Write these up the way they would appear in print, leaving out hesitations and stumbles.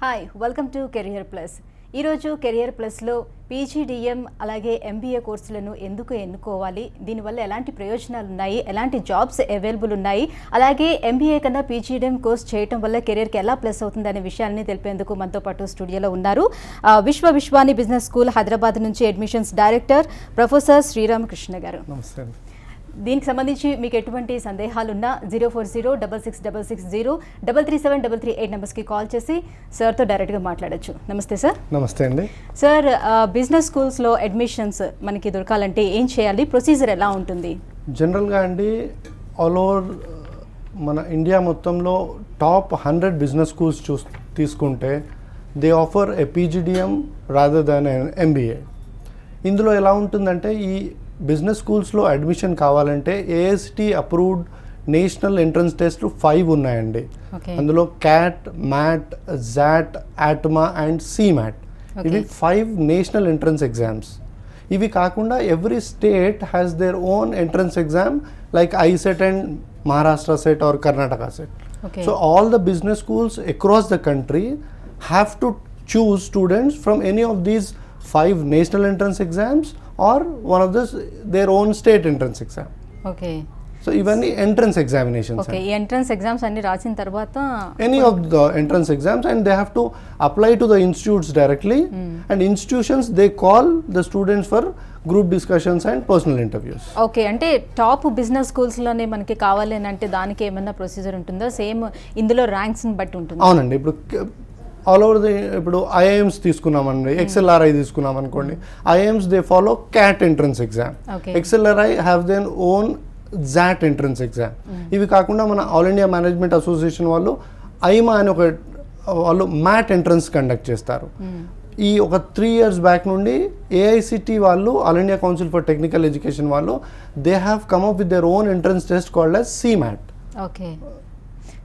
Hi welcome to career plus. ఈరోజు career ప్లస్లో PGDM అలాగే ఎంబీఏ కోర్సులను ఎందుకు ఎన్నుకోవాలి, దీనివల్ల ఎలాంటి ప్రయోజనాలు ఉన్నాయి, ఎలాంటి జాబ్స్ అవైలబుల్ ఉన్నాయి, అలాగే ఎంబీఏ కన్నా పీజీడిఎం కోర్స్ చేయడం వల్ల కెరియర్కి ఎలా ప్లస్ అవుతుంది అనే విషయాన్ని తెలిపేందుకు మనతో పాటు స్టూడియోలో ఉన్నారు విశ్వాని బిజినెస్ స్కూల్ హైదరాబాద్ నుంచి అడ్మిషన్స్ డైరెక్టర్ ప్రొఫెసర్ శ్రీరామకృష్ణ గారు. నమస్తే. దీనికి సంబంధించి మీకు ఎటువంటి సందేహాలున్నా 040666033373338 నెంబర్స్కి కాల్ చేసి సార్తో డైరెక్ట్గా మాట్లాడచ్చు. నమస్తే సార్. నమస్తే అండి. సార్, బిజినెస్ స్కూల్స్లో అడ్మిషన్స్ మనకి దొరకాలంటే ఏం చేయాలి, ప్రొసీజర్ ఎలా ఉంటుంది? జనరల్గా అండి ఆల్ ఓవర్ మన ఇండియా మొత్తంలో టాప్ 100 బిజినెస్ స్కూల్స్ తీసుకుంటే they offer a PGDM rather than MBA. ఇందులో ఎలా ఉంటుందంటే ఈ బిజినెస్ స్కూల్స్లో అడ్మిషన్ కావాలంటే AST approved national entrance test 5 ఉన్నాయండి. అందులో CAT, MAT, XAT, ATMA and CMAT. ఇవి 5 నేషనల్ ఎంట్రన్స్ ఎగ్జామ్స్. ఇవి కాకుండా every state has their own entrance exam like ICET and Maharashtra CET or Karnataka CET. So all the business schools across the country have to choose students from any of these 5 national entrance exams or one of their own state entrance exam. Okay. So even the entrance examinations. Okay. ఈ entrance exams అన్ని రాసిన తర్వాత any of the entrance exams, and they have to apply to the institutes directly. And institutions, they call the students for group discussions and personal interviews. Okay, అంటే top business స్కూల్స్లోనే మనకి కావాలి అని అంటే దానికి ఏమన్నా ప్రొసీజర్ ఉంటుందా? సేమ్ ఇందులో ర్యాంక్స్ని బట్టి ఉంటుంది? అవునండి. ఇప్పుడు ఆల్ ఓవర్ ఇప్పుడు ఐఐఎమ్స్ తీసుకున్నామండి, ఎక్స్ఎల్ఆర్ఐ తీసుకున్నాం అనుకోండి. IIMs they follow CAT entrance exam, XLRI have their own XAT entrance exam. ఇవి కాకుండా మన ఆల్ ఇండియా మేనేజ్మెంట్ అసోసియేషన్ వాళ్ళు ఐమా అని వాళ్ళు మ్యాట్ ఎంట్రన్స్ కండక్ట్ చేస్తారు. ఈ ఒక 3 years బ్యాక్ నుండి ఏఐసిటి వాళ్ళు, all India council for technical education వాళ్ళు, they have come up with their own entrance test called as CMAT. Okay.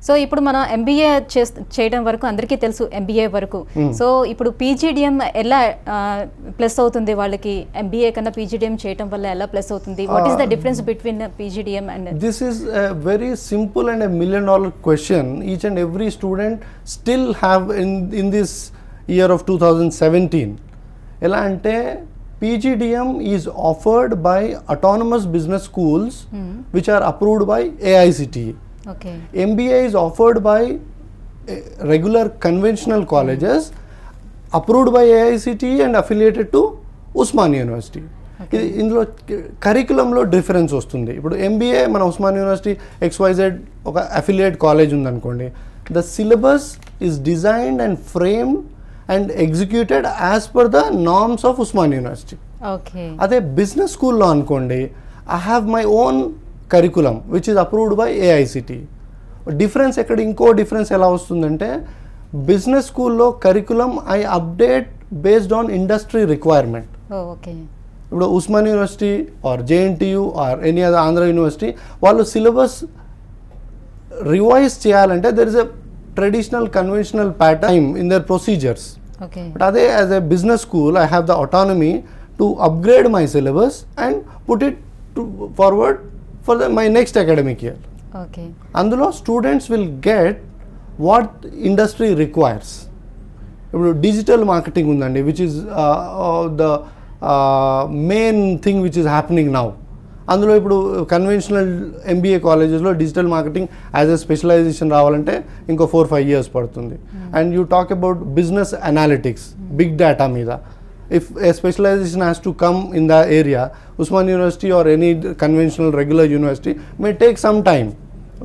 So ఇప్పుడు మనం ఎంబీఏ చేయడం వరకు అందరికీ తెలుసు, ఎంబీఏ వరకు. సో ఇప్పుడు పీజీడిఎం ఎలా ప్లస్ అవుతుంది వాళ్ళకి? ఎంబీఏ కన్నా పీజీడిఎం చేయడం వల్ల ఎలా ప్లస్ అవుతుంది? What is the difference between PGDM and? This is a very simple and a $1 million question each and every student still have in this year of 2017. ఎలా అంటే PGDM is offered by autonomous business schools which are approved by AICTE. Okay. MBA is offered by regular conventional colleges approved by AICTE and affiliated to Usmania University. ఇందులో కరికులంలో difference వస్తుంది. ఇప్పుడు MBA మన Osmania university XYZ ఒక affiliate college ఉందనుకోండి, the syllabus is designed and framed and executed as per the norms of Osmania university. అదే business స్కూల్లో అనుకోండి, I have my own curriculum which is approved by AICTE. Difference ఎక్కడ, ఇంకో difference ఎలా వస్తుందంటే, business స్కూల్లో curriculum I update based on industry requirement. ఇప్పుడు Osmania university or JNTU or any other Andhra university వాళ్ళు సిలబస్ రివైజ్ చేయాలంటే there is a traditional conventional pattern in their procedures. But అదే as a business school I have the autonomy to upgrade my syllabus and put it forward for my next academic year. అందులో students will get what industry requires. ఇప్పుడు digital marketing ఉందండి, which is the main thing which is happening now. అందులో ఇప్పుడు conventional MBA కాలేజెస్లో digital marketing as a specialisation రావాలంటే ఇంకో 4-5 years పడుతుంది. And you talk about business analytics, big data మీద. If a specialization has to come in the area, Usman University or any conventional regular university may take some time,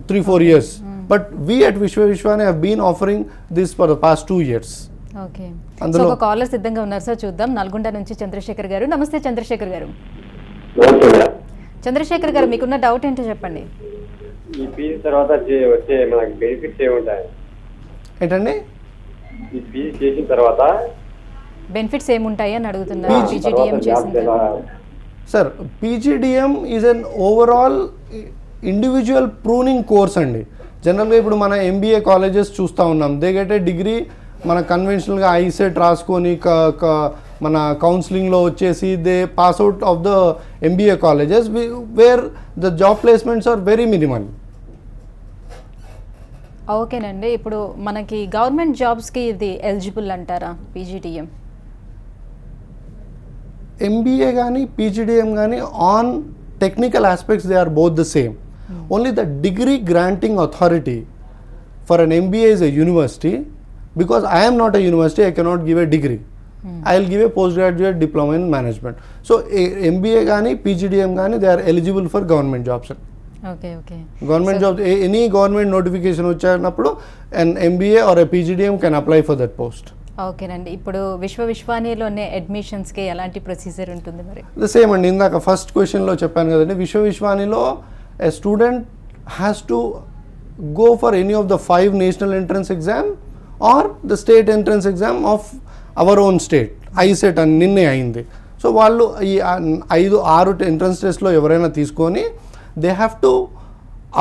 3-4 years. But we at Vishwani have been offering this for the past 2 years. Okay. So ఒక caller సిద్ధంగా ఉన్నారు sir, చూద్దాం. నల్గొండ నుంచి చంద్రశేఖర్ గారు. నమస్తే చంద్రశేఖర్ గారు. చంద్రశేఖర్ గారు, మీకున్న డౌట్ ఏంటో చెప్పండి. ఈ పీజీ తర్వాత వచ్చే మనకి బెనిఫిట్స్ ఏముంటాయి? ఏంటండి? ఈ పీజీ చేసిన తర్వాత బెనిఫిట్స్ ఏముంటాయి అని అడుగుతున్నారు. పీజీడిఎం చేసిన sir, PGDM is an overall individual pruning course అండి. జనరల్గా ఇప్పుడు మన ఎంబీఏ కాలేజెస్ చూస్తూ ఉన్నాం, దే గెట్ ఏ డిగ్రీ మన కన్వెన్షనల్గా ఐసెట్ రాసుకొని మన కౌన్సిలింగ్లో వచ్చేసి they pass out of the MBA colleges where the job placements are very minimal. ఓకేనండి, ఇప్పుడు మనకి గవర్నమెంట్ జాబ్స్కి ఇది ఎలిజిబుల్ అంటారా పీజీడిఎం? ఎంబీఏ కానీ పీజీడిఎం కానీ on technical aspects they are both the same. Only the degree granting authority for an MBA is a university. Because I am not a university, I cannot give a degree. I will give a postgraduate diploma in management. So MBA gaani PGDM gaani they are eligible for government jobs. Okay. Government jobs, any government notification వచ్చేటప్పుడు an MBA or a PGDM can apply for that post. ఓకేనండి, ఇప్పుడు విశ్వవిశ్వానిలోనే అడ్మిషన్స్కి ఎలాంటి procedure ఉంటుంది మరి? The same అండి, ఇందాక first క్వశ్చన్లో చెప్పాను కదండి, విశ్వవిశ్వానిలో a student has to go for any of the 5 national entrance exam or the state entrance exam of our own state. ISET అని నిన్నే అయింది. సో వాళ్ళు ఈ 5-6 ఎంట్రన్స్ టెస్ట్లో ఎవరైనా తీసుకొని they have to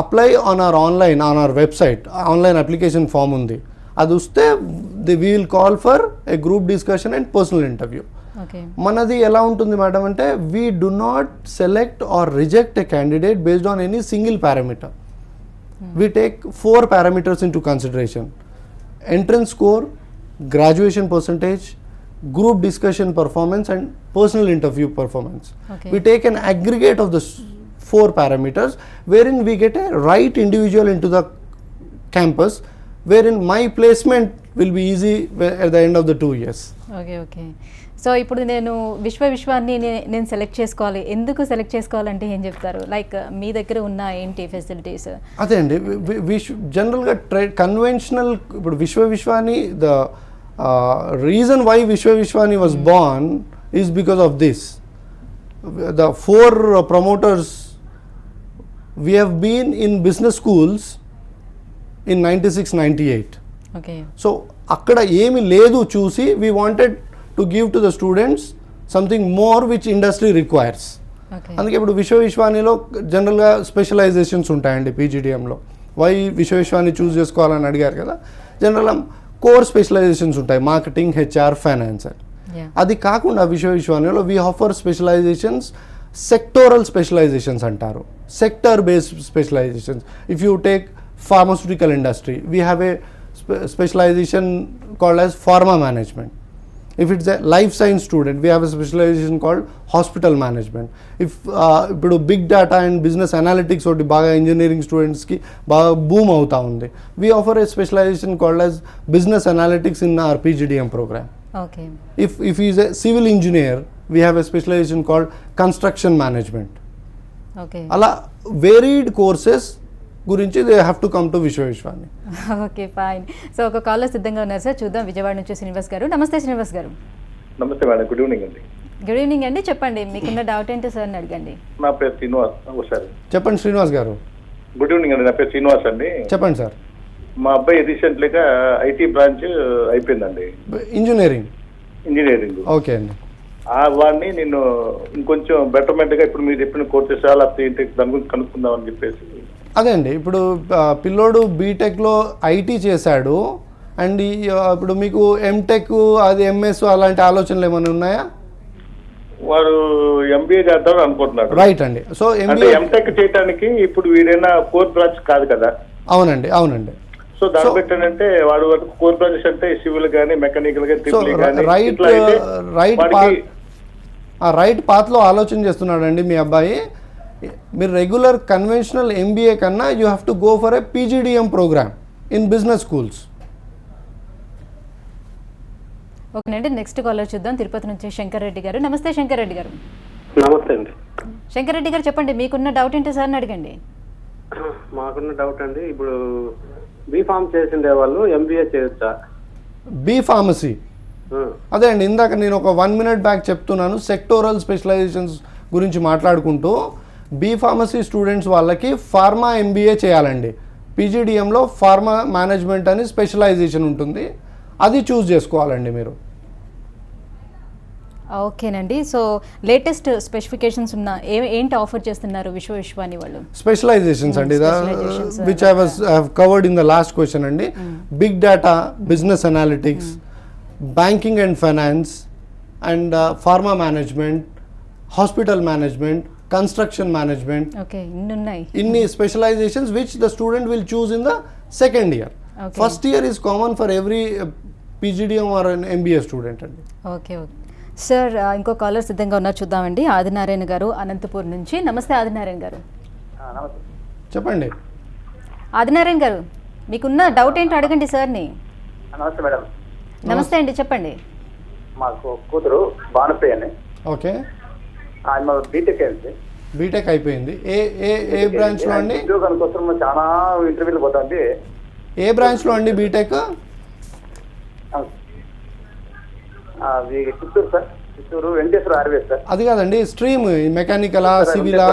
apply on our website. Online application form ఉంది, అది వస్తే they will call for a group discussion and personal interview. మనది ఎలా ఉంటుంది మేడం అంటే, we do not select or reject a candidate based on any single parameter. We take 4 parameters into consideration: entrance score, graduation percentage, group discussion performance and personal interview performance. We take an aggregate of the 4 parameters wherein we get a right individual into the campus, wherein my placement will be easy at the end of the 2 years. Okay. So ఇప్పుడు నేను విశ్వాన్ని నేను select చేసుకోవాలి, ఎందుకు select చేసుకోవాలంటే ఏం చెప్తారు? Like మీ దగ్గర ఉన్న ఏంటి ఫెసిలిటీస్? అదే అండి, జనరల్గా కన్వెన్షనల్ ఇప్పుడు Vishwani the reason why Vishwani was born is because of this. The 4 promoters we have been in business schools in 96-98. Okay. So అక్కడ ఏమి లేదు చూసి we wanted to give to the students something more which industry requires. అందుకే ఇప్పుడు విశ్వానిలో జనరల్గా specialisations ఉంటాయండి పీజీడిఎంలో. Why Vishwani చూస్ చేసుకోవాలని అడిగారు కదా, జనరల్గా కోర్ స్పెషలైజేషన్స్ ఉంటాయి, మార్కెటింగ్, హెచ్ఆర్, ఫైనాన్స్. అది కాకుండా విశ్వానిలో we offer specialisations, sectoral specialisations అంటారు, sector based specialisations. If you take pharmaceutical industry, we have a specialization called as pharma management. If it's a life science student, we have a specialization called hospital management. If ఇప్పుడు big data and business analytics ఒకటి బాగా engineering స్టూడెంట్స్కి బాగా boom అవుతా ఉంది, we offer a specialisation called as business analytics in our PGDM programme. Okay. If he is a civil engineer, we have a specialization called construction management. Okay. అలా varied courses గురించి they have to come to Vishwani. Okay, fine. So ఒక caller సిద్ధంగా ఉన్నారు sir, చూద్దాం. విజయవాడ నుంచి శ్రీనివాస్ గారు. నమస్తే శ్రీనివాస్ గారు. నమస్తే మేడం, గుడ్ ఈవినింగ్ అండి. గుడ్ ఈవినింగ్ అండి, చెప్పండి మీకున్న డౌట్ ఏంటో సార్ అడగండి. నా పేరు శ్రీనివాస్. ఒకసారి చెప్పండి శ్రీనివాస్ గారు. గుడ్ ఈవినింగ్ అండి, నా పేరు శ్రీనివాస్ అండి. చెప్పండి సార్. మా అబ్బాయి రీసెంట్లీగా ఐటీ బ్రాంచ్ అయిపోయిందండి, ఇంజనీరింగ్. ఓకే అండి. వాడిని నేను ఇంకొంచెం బెటర్మెంట్గా ఇప్పుడు మీరు చెప్పిన కోర్సెస్ లేకపోతే ఏంటి దాని గురించి కనుక్కుందాం అని చెప్పేసి. అదే అండి, ఇప్పుడు పిల్లోడు బీటెక్లో ఐటీ చేశాడు అండ్ ఇప్పుడు మీకు ఎంటెక్, అది ఎంఎస్ అలాంటి ఆలోచనలు ఏమైనా ఉన్నాయా? వాడు ఎంబీఏ చేద్దాం అనుకుంటున్నాడు. రైట్ అండి. సో ఎంటెక్ చేయడానికి ఇప్పుడు వీడైనా కోర్ బ్రాంచ్ కాదు కదా? అవునండి. సో దాన్ని పెట్టానంటే వాడు కోర్ బ్రాంచ్ అంటే సివిల్ కానీ మెకానికల్ కానీ రైట్ పాత్లో ఆలోచన చేస్తున్నాడండి మీ అబ్బాయి. మీరు రెగ్యులర్ కన్వెన్షనల్ ఎంబీఏ కన్నా you have to go for a PGDM programme in business schools. ఓకేనండి, నెక్స్ట్ కాలర్ చూద్దాం. తిరుపతి నుంచి శంకర్ రెడ్డి గారు. నమస్తే శంకర్ రెడ్డి గారు. నమస్తే అండి. శంకర్ రెడ్డి గారు చెప్పండి, మీకున్న డౌట్ ఏంటో సార్ని అడగండి. మాకున్న డౌట్ అండి, ఇప్పుడు బీఫార్మ్ చేసిండే వాళ్ళు ఎంబీఏ చేయొచ్చా? బీ ఫార్మసీ, అదే అండి ఇందాక నేను ఒక 1 minute బ్యాక్ చెప్తున్నాను, సెక్టోరల్ స్పెషలైజేషన్స్ గురించి మాట్లాడుకుంటూ. బీ ఫార్మసీ స్టూడెంట్స్ వాళ్ళకి ఫార్మా ఎంబీఏ చేయాలండి. పీజీడిఎంలో ఫార్మా మేనేజ్మెంట్ అని స్పెషలైజేషన్ ఉంటుంది, అది చూస్ చేసుకోవాలండి మీరు. ఓకేనండి, సో లేటెస్ట్ స్పెసిఫికేషన్స్ ఉన్న ఏంటి ఆఫర్ చేస్తున్నారు విశ్వాని వాళ్ళు? స్పెషలైజేషన్స్ అండి, which I have covered in the last question అండి. Big data, business analytics, banking and finance and pharma management, hospital management, construction management. Okay, ఇన్ని ఉన్నాయి. ఇన్ని specialisations which the student will choose in the second year. Okay. First year is common for every PGDM or an MBA student అండి. Okay okay sir, ఇంకో caller సిద్ధంగా ఉన్నారు, చూద్దామండి. ఆదినారాయణ గారు అనంతపూర్ నుంచి. నమస్తే ఆదినారాయణ గారు. నమస్తే చెప్పండి. ఆదినారాయణ గారు, మీకున్న డౌట్ ఏంటో అడగండి సార్ని. నమస్తే మేడం. నమస్తే అండి, చెప్పండి. మాకు కూతురు భానుప్రియ అని, ఓకే, ఆమె బీటెక్ అయింది. బీటెక్ అయిపోయింది. ఏ ఏ ఏ బ్రాంచ్లో అండి? ఉద్యోగాల కోసం చాలా ఇంటర్వ్యూలు పోతుంది. ఏ బ్రాంచ్లో అండి BTech? Chittoor sir, Chittoor Venkateswara ఆర్వే sir. అది కాదండి, స్ట్రీమ్ మెకానికలా, సివిలా,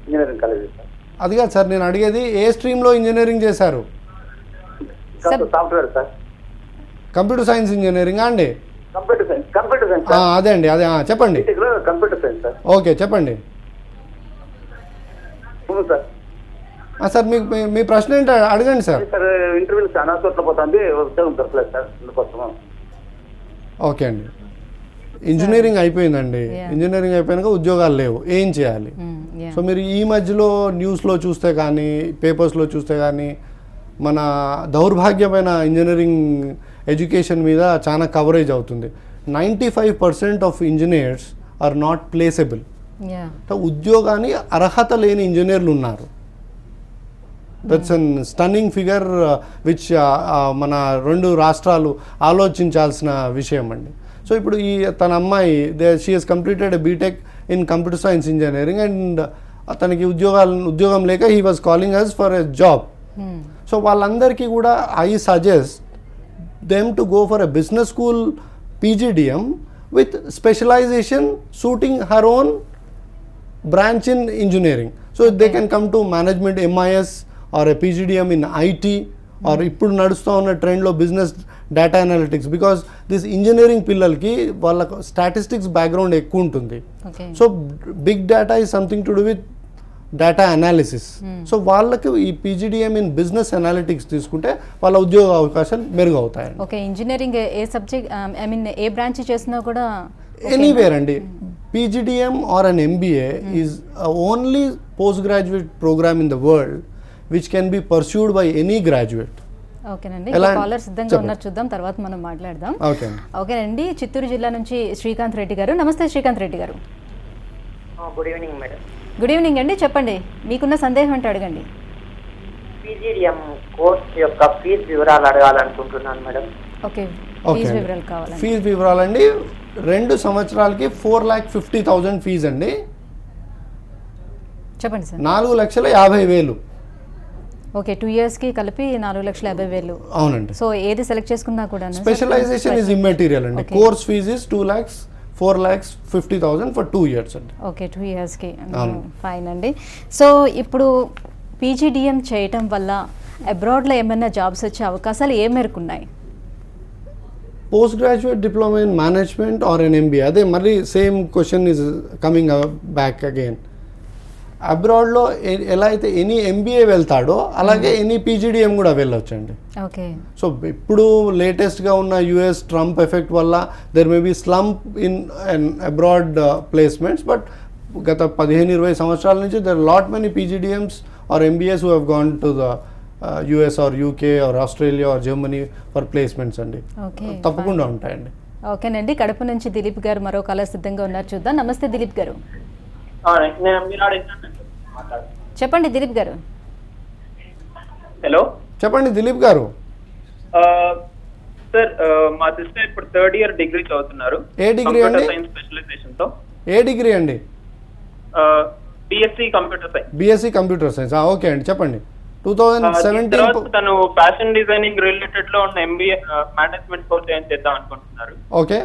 ఇంజనీరింగ్ కాలేజ్ సార్. అది కాదు సార్ నేను అడిగేది, ఏ స్ట్రీమ్లో ఇంజనీరింగ్ చేశారు? Software sir. Computer science engineering అండి? కంప్యూటర్ సైన్స్ అదే అండి, అదే చెప్పండి. బీటెక్ లో కంప్యూటర్ సైన్స్ సార్. ఓకే, చెప్పండి. అవును సార్. సార్ మీకు మీ ప్రశ్న ఏంటో అడగండి సార్. సార్ ఇంటర్వ్యూలు చాలా చోట్ల పోతుంది, ఉద్యోగం దొరకలేదు సార్, అందుకోసం. ఓకే అండి, ఇంజనీరింగ్ అయిపోయిందండి. Yeah. ఇంజనీరింగ్ అయిపోయాక ఉద్యోగాలు లేవు, ఏం చేయాలి? సో మీరు ఈ మధ్యలో న్యూస్లో చూస్తే కానీ, పేపర్స్లో చూస్తే కానీ, మన దౌర్భాగ్యమైన ఇంజనీరింగ్ ఎడ్యుకేషన్ మీద చాలా కవరేజ్ అవుతుంది. 95% ఆఫ్ ఇంజనీర్స్ ఆర్ నాట్ ప్లేసబుల్. ఉద్యోగాన్ని అర్హత లేని ఇంజనీర్లు ఉన్నారు. That's an stunning figure which మన రెండు రాష్ట్రాలు ఆలోచించాల్సిన విషయం అండి. సో ఇప్పుడు ఈ తన అమ్మాయి she has completed BTech in computer science engineering and అతనికి ఉద్యోగం లేక he was calling us for a job. So వాళ్ళందరికీ కూడా I suggest them to go for a business school PGDM with specialization suiting her own branch in engineering. So they can come to management MIS or a PGDM in IT or ఇప్పుడు నడుస్తూ ఉన్న ట్రెండ్లో business data analytics. Because this engineering పిల్లలకి వాళ్ళ statistics background ఎక్కువ ఉంటుంది. So big data is something to do with data analysis. So వాళ్ళకి ఈ PGDM ఇన్ బిజినెస్ అనాలిటిక్స్ తీసుకుంటే వాళ్ళ ఉద్యోగ అవకాశాలు మెరుగవుతాయండి. ఓకే, ఇంజనీరింగ్ ఏ సబ్జెక్ట్ ఐ మీన్ ఏ బ్రాంచ్ చేసినా కూడా ఎనీవేర్ అండి. PGDM or an MBA is only post graduate programme in the world which can be pursued by any graduate. ఓకేనండి, కాలర్ సిద్ధంగా ఉన్నారు, చూద్దాం, తర్వాత మనం మాట్లాడదాం. ఓకేనండి, చిత్తూరు జిల్లా నుంచి శ్రీకాంత్ రెడ్డి గారు. నమస్తే శ్రీకాంత్ రెడ్డి గారు. Good evening madam. Good evening అండి, చెప్పండి, మీకున్న సందేహం అంటే అడగండి. PGDM కోర్స్ యొక్క ఫీజు వివరాలు అడగాలనుకుంటున్నాను మేడం. ఓకే, ఫీజు వివరాలు కావాలండి. ఫీజు వివరాలండి, 2 సంవత్సరాలకి 4,50,000 ఫీజు అండి. చెప్పండి సార్. 4,50,000. ఓకే, 2 ఇయర్స్కి కలిపి 4,50,000. అవునండి. సో ఏది సెలెక్ట్ చేసుకున్నా కూడా స్పెషలైజేషన్ ఇస్ ఇమ్మెటీరియల్ అండి. Course fees is 2,04,50,000 for 2 years అండి. ఓకే, 2 ఇయర్స్కి. ఫైన్ అండి. సో ఇప్పుడు PGDM చేయటం వల్ల అబ్రాడ్లో ఏమైనా జాబ్స్ వచ్చే అవకాశాలు ఏ మేరకు ఉన్నాయి? Post graduate diploma in management or an MBA, అదే మళ్ళీ same question is coming back again. అబ్రాడ్లో ఎలా అయితే ఎనీ MBA వెళ్తాడో అలాగే ఎనీ PGDM కూడా వెళ్ళొచ్చండి. ఓకే. సో ఇప్పుడు లేటెస్ట్గా ఉన్న US ట్రంప్ ఎఫెక్ట్ వల్ల there may be slump in abroad placements, but గత 15-20 సంవత్సరాల నుంచి there lot many PGDMs or MBAs who have gone to the US or UK or Australia or Germany for placements అండి. తప్పకుండా ఉంటాయండి. ఓకేనండి, కడప నుంచి దిలీప్ గారు మరో కాలర్ సిద్ధంగా ఉన్నారు, చూద్దాం. నమస్తే దిలీప్ గారు. చెప్పండి దిలీప్ గారు. హలో, చెప్పండి దిలీప్ గారు. సార్ మా సిస్టర్ ఇప్పుడు 3rd year డిగ్రీ చదువుతున్నారు. ఏ డిగ్రీ అండి? సైన్స్ స్పెషలైజేషన్ తో. ఏ డిగ్రీ అండి? BSc computer science. BSc computer science. Okay అండి, చెప్పండి. 2017 తను ఫ్యాషన్ డిజైనింగ్ రిలేటెడ్ లో ఉన్న MBA మేనేజ్మెంట్ కోర్స్ ఏం చేద్దాం అనుకుంటున్నారు. ఓకే.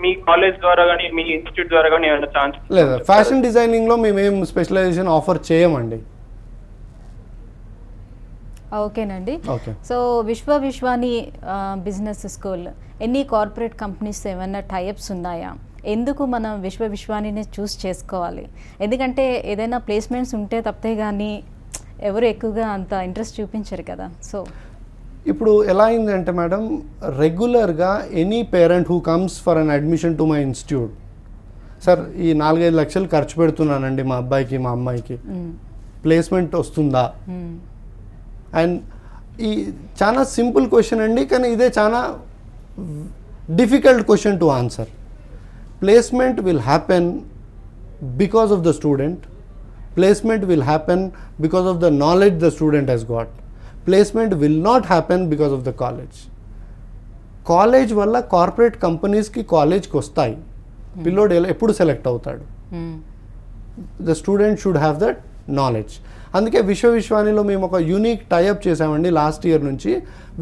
మీ కాలేజ్ ద్వారా కానీ మీ ఇన్స్టిట్యూట్ ద్వారా కానీ ఏమైనా ఛాన్స్ లేదా? ఫ్యాషన్ డిజైనింగ్ లో మేమేం స్పెషలైజేషన్ ఆఫర్ చేయమండి. ఓకేనండి. Okay. So Vishwani business school ఎన్ని కార్పొరేట్ కంపెనీస్ ఏమైనా టైఅప్స్ ఉన్నాయా? ఎందుకు మనం విశ్వానిని చూస్ చేసుకోవాలి? ఎందుకంటే ఏదైనా ప్లేస్మెంట్స్ ఉంటే తప్పితే కానీ ఎవరు ఎక్కువగా అంత ఇంట్రెస్ట్ చూపించరు కదా. సో ఇప్పుడు ఎలా అయిందంటే మేడం, రెగ్యులర్గా any parent who comes for an admission to my institute, sir ఈ 4-5 లక్షలు ఖర్చు పెడుతున్నానండి మా అబ్బాయికి మా అమ్మాయికి, ప్లేస్మెంట్ వస్తుందా. అండ్ ఈ చాలా సింపుల్ క్వశ్చన్ అండి, కానీ ఇదే చాలా difficult question to answer. Placement will happen because of the student, placement will happen because of the knowledge the student has got, placement will not happen because of the college. College వల్ల corporate కంపెనీస్కి కాలేజ్కి వస్తాయి, పిల్లోడు ఎప్పుడు select అవుతాడు. The student should have that knowledge. అందుకే విశ్వవిశ్వానిలో మేము ఒక యూనిక్ టైఅప్ చేసామండి లాస్ట్ ఇయర్ నుంచి.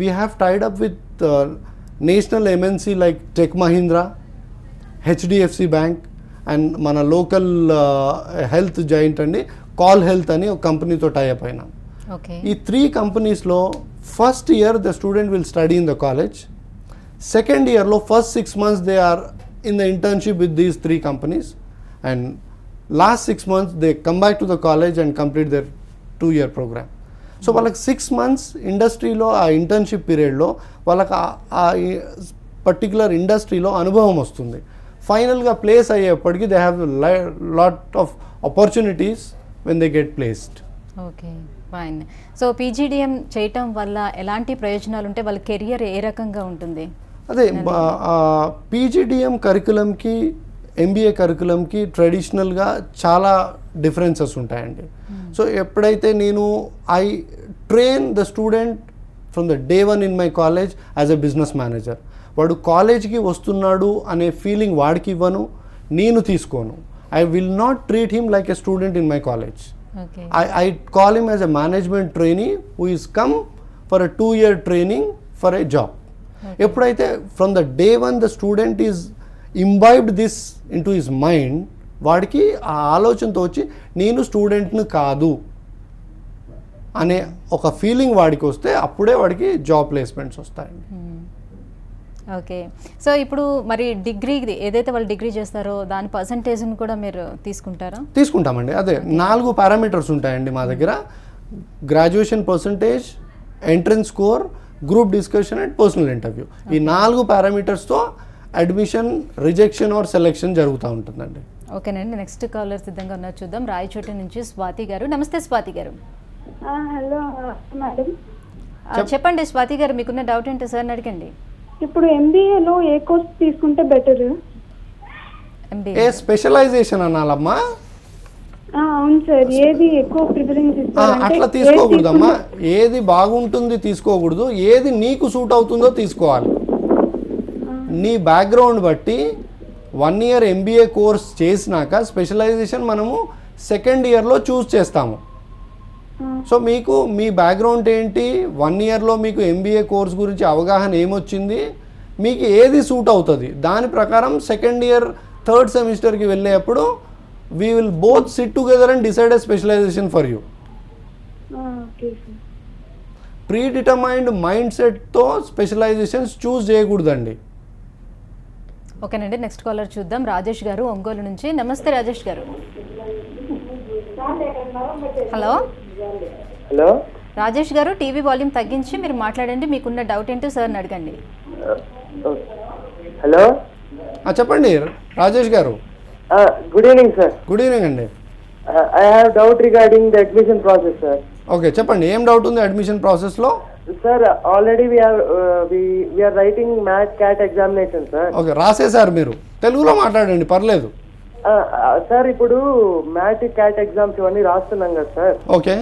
We have tied up with national MNC like Tech Mahindra, HDFC bank and మన లోకల్ హెల్త్ జాయింట్ అండి కాల్ హెల్త్ అని ఒక కంపెనీతో టైఅప్ అయినాం. ఈ 3 కంపెనీస్లో first year the student will study in the college, second ఇయర్లో first 6 months they are in the internship with these 3 companies, and last 6 months they come back to the college and complete their 2-year programme. So వాళ్ళకి 6 months ఇండస్ట్రీలో ఆ internship పీరియడ్లో వాళ్ళకి ఆ particular ఇండస్ట్రీలో అనుభవం వస్తుంది. ఫైనల్గా ప్లేస్ అయ్యేప్పటికీ they have lot of opportunities when they get placed. Okay, fine. So PGDM చేయటం వల్ల ఎలాంటి ప్రయోజనాలు ఉంటే వాళ్ళ కెరియర్ ఏ రకంగా ఉంటుంది? అదే పీజీడీఎం కరికులంకి ఎంబీఏ కరికులంకి ట్రెడిషనల్గా చాలా డిఫరెన్సెస్ ఉంటాయండి. సో ఎప్పుడైతే నేను I train the student from the day 1 in my college as a business manager. వాడు కాలేజ్కి వస్తున్నాడు అనే ఫీలింగ్ వాడికి ఇవ్వను, నేను తీసుకోను. I will not treat him like a student in my college. I call him as a management trainee who is come for a 2-year training for a job. ఎప్పుడైతే from the day 1 the student is imbibed this into his mind, వాడికి ఆ ఆలోచనతో వచ్చి నేను స్టూడెంట్ను కాదు అనే ఒక feeling వాడికి వస్తే అప్పుడే వాడికి జాబ్ ప్లేస్మెంట్స్ వస్తాయండి. ఓకే, సో ఇప్పుడు మరి డిగ్రీ ఏదైతే వాళ్ళు డిగ్రీ చేస్తారో దాని పర్సంటేజ్ని కూడా మీరు తీసుకుంటారా? తీసుకుంటామండి. అదే 4 పారామీటర్స్ ఉంటాయండి మా దగ్గర: graduation percentage, entrance score, group discussion and personal interview. ఈ 4 పారామీటర్స్తో అడ్మిషన్, రిజెక్షన్ ఆర్ సెలెక్షన్ జరుగుతూ ఉంటుందండి. ఓకేనండి, నెక్స్ట్ కాలర్ సిద్ధంగా ఉన్నారు, చూద్దాం. రాయచోటి నుంచి స్వాతి గారు. నమస్తే స్వాతి గారు. Hello madam. చెప్పండి స్వాతి గారు, మీకున్న డౌట్ ఏంటో సార్ని అడగండి. ఇప్పుడు ఎంబీఏలో ఏ కోర్స్ తీసుకుంటే బెటర్? ఏ స్పెషలైజేషన్ అనాలమ్మా? అవును సార్. ఏది ఎక్కువ ప్రిఫరెన్స్ ఇస్తారు? అట్లా తీసుకోకూడదమ్మా. ఏది బాగుంటుంది తీసుకోకూడదు, ఏది నీకు సూట్ అవుతుందో తీసుకోవాలి. నీ బ్యాక్గ్రౌండ్ బట్టి 1 year ఎంబీఏ కోర్స్ చేసినాక స్పెషలైజేషన్ మనము సెకండ్ ఇయర్లో చూస్ చేస్తాము. సో మీకు మీ బ్యాక్గ్రౌండ్ ఏంటి, 1 yearలో మీకు ఎంబీఏ కోర్స్ గురించి అవగాహన ఏమొచ్చింది, మీకు ఏది సూట్ అవుతుంది, దాని ప్రకారం సెకండ్ ఇయర్ 3rd సెమిస్టర్కి వెళ్ళేటప్పుడు we will both sit together and decide a specialisation for you. Predetermined mind సెట్తో స్పెషలైజేషన్స్ చూస్ చేయకూడదండి. ఓకేనండి, నెక్స్ట్ కాలర్ చూద్దాం. రాజేష్ గారు ఒంగోలు నుంచి. నమస్తే రాజేష్ గారు. హలో హలో రాజేష్ గారు, టీవీ వాల్యూమ్ తగ్గించి మీరు మాట్లాడండి. మీకున్న డౌట్ ఏంటో సార్ని అడగండి. హలో చెప్పండి Rajesh garu. Good evening sir. Good evening అండి. I have doubt regarding the admission process sir. Okay, చెప్పండి ఏం డౌట్ ఉంది అడ్మిషన్ ప్రాసెస్లో? Sir already we're writing math CAT examination sir. Okay, రాసేసారు మీరు. తెలుగులో మాట్లాడండి, పర్లేదు. సార్ ఇప్పుడు మ్యాథ్ క్యాట్ ఎగ్జామ్స్ ఇవన్నీ రాస్తున్నాం కదా సార్. ఓకే,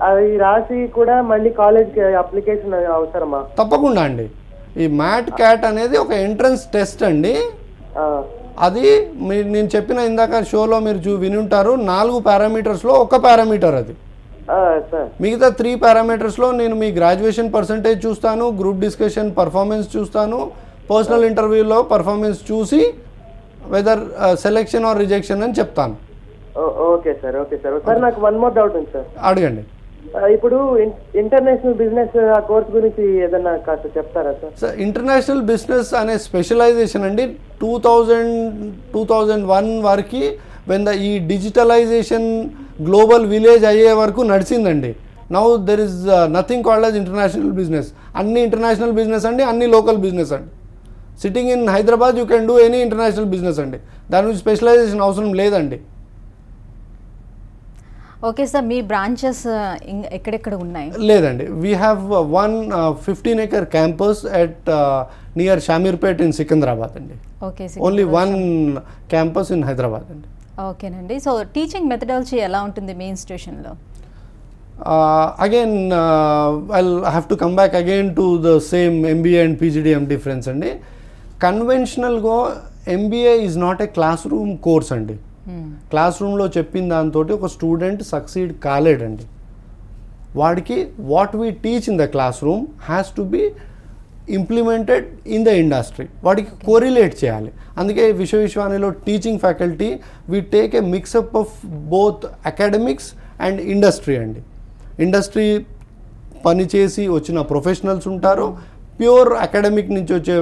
అది రాసి కూడా మళ్ళీ కాలేజ్కి అప్లికేషన్ అవసరమా? తప్పకుండా అండి. ఈ మ్యాట్ క్యాట్ అనేది ఒక ఎంట్రన్స్ టెస్ట్ అండి. అది నేను చెప్పిన ఇందాక షోలో మీరు వినుంటారు. 4 పారామీటర్స్లో ఒక పారామీటర్ అది. మిగతా 3 పారామీటర్స్లో నేను మీ గ్రాడ్యుయేషన్ పర్సంటేజ్ చూస్తాను, గ్రూప్ డిస్కషన్ పర్ఫార్మెన్స్ చూస్తాను, పర్సనల్ ఇంటర్వ్యూలో పర్ఫార్మెన్స్ చూసి వెదర్ సెలెక్షన్ ఆర్ రిజెక్షన్ అని చెప్తాను. Okay sir. Okay sir. Sir నాకు 1 more డౌట్ ఉంది సార్. అడగండి. ఇప్పుడు ఇంటర్నేషనల్ బిజినెస్ ఆ కోర్స్ గురించి ఏదన్నా కాస్త చెప్తారా సార్? సార్ ఇంటర్నేషనల్ బిజినెస్ అనే స్పెషలైజేషన్ అండి 2001 వరకు ఈ డిజిటలైజేషన్ గ్లోబల్ విలేజ్ అయ్యే వరకు నడిచిందండి. Now there is nothing called as international business. అన్ని ఇంటర్నేషనల్ బిజినెస్ అండి, అన్ని లోకల్ బిజినెస్ అండి. Sitting in Hyderabad you can do any international business అండి. దాని నుంచి స్పెషలైజేషన్ అవసరం లేదండి. ఓకే సార్, మీ బ్రాంచెస్ ఎక్కడెక్కడ ఉన్నాయి? లేదండి, we have 15-acre campus at near Shamirpet in Secunderabad అండి. Okay, only 1 campus in Hyderabad అండి. ఓకేనండి. సో టీచింగ్ మెథడాలజీ ఎలా ఉంటుంది మీ ఇన్స్టిట్యూషన్లో? Again, I'll have to come back again to the same MBA and PGDM difference అండి. కన్వెన్షనల్గా MBA is not a classroom course అండి. Class రూమ్లో చెప్పిన దాంతో ఒక స్టూడెంట్ సక్సీడ్ కాలేడండి. వాడికి what we teach in the classroom has to be implemented in the industry. వాడికి కోరిలేట్ చేయాలి. అందుకే విశ్వవిద్యాలయంలో teaching faculty we take a mix up of both academics and industry అండి. ఇండస్ట్రీ పనిచేసి వచ్చిన ప్రొఫెషనల్స్ ఉంటారు, ప్యూర్ అకాడమిక్ నుంచి వచ్చే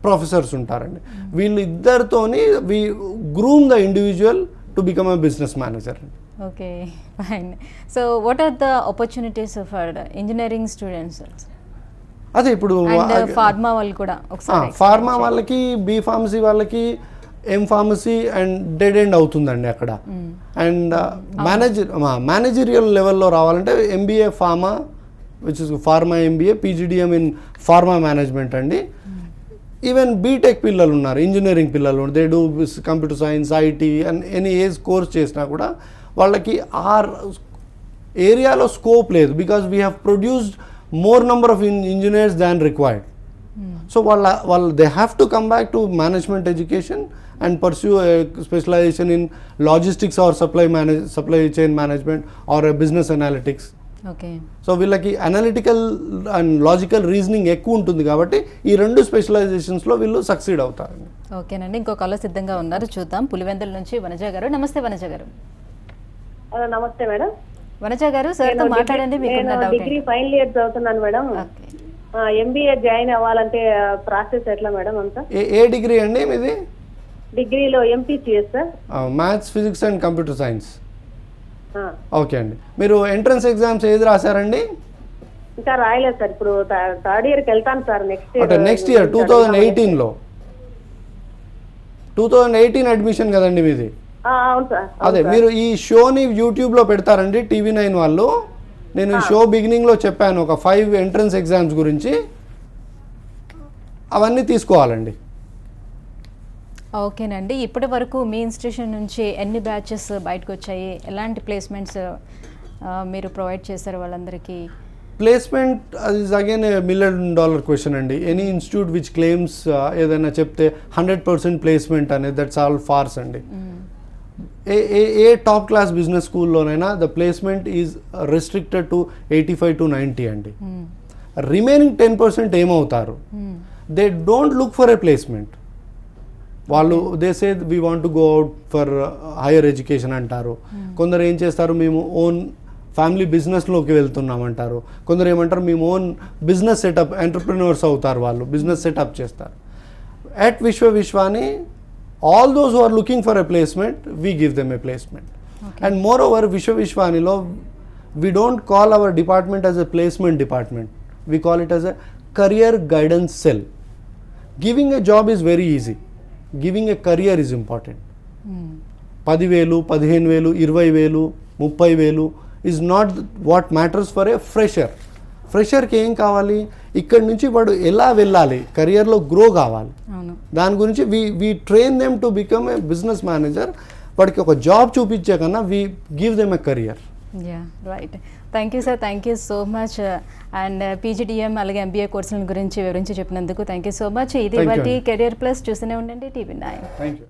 ప్రొఫెసర్స్ ఉంటారండి. వీళ్ళు ఇద్దరితోని we groom the individual to become a business manager. Okay, fine. So what are the opportunities for engineering students? అదే ఇప్పుడు ఫార్మా వాళ్ళు కూడా ఫార్మా వాళ్ళకి, బి ఫార్మసీ వాళ్ళకి M pharmacy and dead end అవుతుందండి అక్కడ. అండ్ మేనేజరియల్ లెవెల్లో రావాలంటే MBA pharma, which is pharma MBA, PGDM in pharma management అండి. ఈవెన్ బీటెక్ పిల్లలు ఉన్నారు, ఇంజనీరింగ్ పిల్లలు, they do computer science, IT and any age course చేసినా కూడా వాళ్ళకి ఆ ఏరియాలో స్కోప్ లేదు. Because we have produced more number of engineers than required. So వాళ్ళు they have to come back to management education and pursue a specialization in logistics or supply chain management or a business analytics. Okay. So వీళ్ళకి analytical and logical reasoning ఎక్కువ ఉంటుంది కాబట్టి ఈ 2 స్పెషలైజేషన్స్లో వీళ్ళు succeed అవుతారు. ఓకేనండి, ఇంకో కాలర్ సిద్ధంగా ఉన్నారు, చూద్దాం. పులివెందుల నుంచి వనజ గారు. నమస్తే వనజ గారు. నమస్తే మేడం. వనజ గారు, సార్తో మాట్లాడండి. డిగ్రీ ఫైనల్ ఇయర్ చదువుతున్నాను మేడం. MBA జాయిన్ అవ్వాలంటే ప్రాసెస్ ఎట్లా మేడం అంతా? ఏ డిగ్రీ అండి మీది? డిగ్రీలో MPCS sir, maths, physics and computer science. Okay అండి, మీరు ఎంట్రన్స్ ఎగ్జామ్స్ ఏది రాశారండి? ఇంకా రాయలేదు సార్. ఇప్పుడు థర్డ్ ఇయర్కి వెళ్తాను సార్. నెక్స్ట్ ఇయర్ 2018లో 2018 అడ్మిషన్ కదండి మీది? అవును సార్. అదే, మీరు ఈ షోని యూట్యూబ్లో పెడతారండి TV9 వాళ్ళు. నేను ఈ షో బిగినింగ్లో చెప్పాను ఒక 5 ఎంట్రన్స్ ఎగ్జామ్స్ గురించి, అవన్నీ తీసుకోవాలండి. ఓకేనండి, ఇప్పటి వరకు మీ ఇన్స్టిట్యూషన్ నుంచి ఎన్ని బ్యాచెస్ బయటకు వచ్చాయి? ఎలాంటి ప్లేస్మెంట్స్ మీరు ప్రొవైడ్ చేశారు వాళ్ళందరికీ? Placement is again $1 million question అండి. ఎనీ ఇన్స్టిట్యూట్ విచ్ క్లెయిమ్స్ ఏదైనా చెప్తే 100% ప్లేస్మెంట్ అనేది, దట్స్ ఆల్ ఫార్స్ అండి. ఏ టాప్ క్లాస్ బిజినెస్ స్కూల్లోనైనా the placement is restricted to 85 to 90 అండి. రిమైనింగ్ 10% ఏమవుతారు? They don't look for a placement. వాళ్ళు they say we want to go out for higher education అంటారు. కొందరు ఏం చేస్తారు, మేము ఓన్ ఫ్యామిలీ బిజినెస్లోకి వెళ్తున్నామంటారు. కొందరు ఏమంటారు, మేము ఓన్ బిజినెస్ సెటప్, ఎంటర్ప్రెన్యూర్స్ అవుతారు, వాళ్ళు బిజినెస్ సెటప్ చేస్తారు. At Vishwani all those who are looking for a placement, we give them a placement. And moreover విశ్వానిలో we don't call our department as a placement department, we call it as a career guidance cell. Giving a job is very easy. Giving a career is important. 10,000, 15,000, 20,000, 30,000 is not what matters for a fresher. ఫ్రెషర్కి ఏం కావాలి? ఇక్కడి నుంచి వాడు ఎలా వెళ్ళాలి, కెరియర్లో grow కావాలి. దాని గురించి we train them to become a business manager. వాడికి ఒక జాబ్ చూపించే కన్నా we give them a career. Right. Thank you sir, thank you so much. And PGDM అలాగే MBA కోర్సుల గురించి వివరించి చెప్పినందుకు థ్యాంక్ యూ సో మచ్. ఇది వాటి కెరియర్ ప్లస్. చూస్తూనే ఉండండి TV9. Thank you.